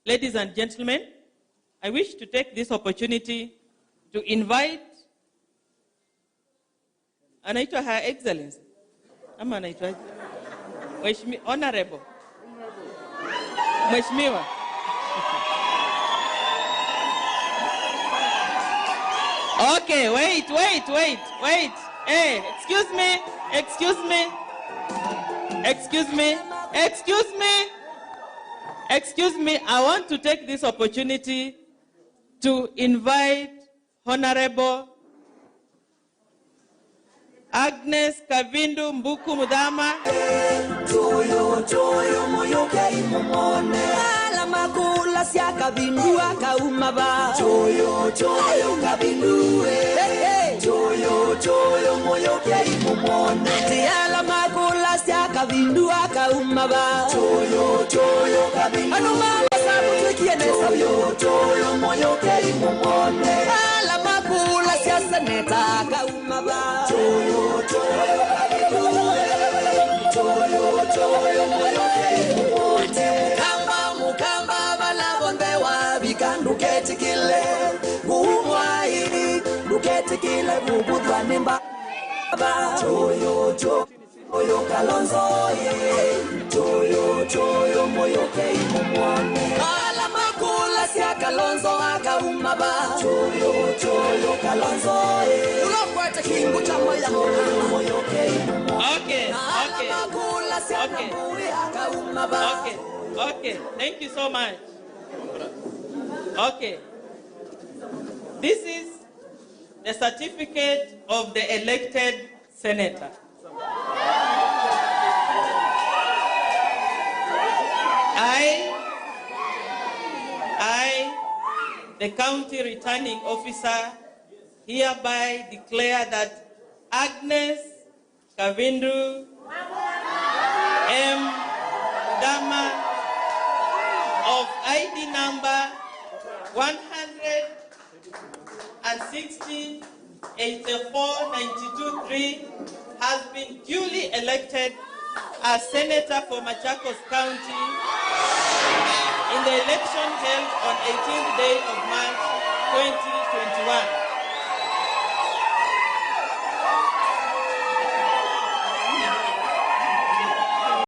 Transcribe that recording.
Ladies and gentlemen, I wish to take this opportunity to invite anaitwa Her Excellency ama anaitwa Honorable Mheshimiwa Okay, wait. Hey, excuse me. I want to take this opportunity to invite Honorable Agnes Kavindu Mbuku Mudama. Choyo moyo kai mumone ala makula sia Kavindu akaumaba choyo Kavindu choyo moyo kai mumone ala makula sia Kavindu akaumaba choyo Kavindu ano mama sabu tukiene choyo moyo kai mumone ala makula sia seneta akaumaba choyo Kavindu choyo moyo mukamba balabonde wa bikanduke kile kumwairi dukete kile bubudwa nimba choyo Kalonzo choyo moyo kei mumwane ala makula sia Kalonzo akaumaba choyo Kalonzo ulokwata kingu cha moyo kei Okay. Thank you so much. Okay. This is the certificate of the elected senator. I, the county returning officer, hereby declare that Agnes Kavindu M. Dama of ID number 160-84-92-3 has been duly elected as Senator for Machakos County in the election held on 18th day of March 2021.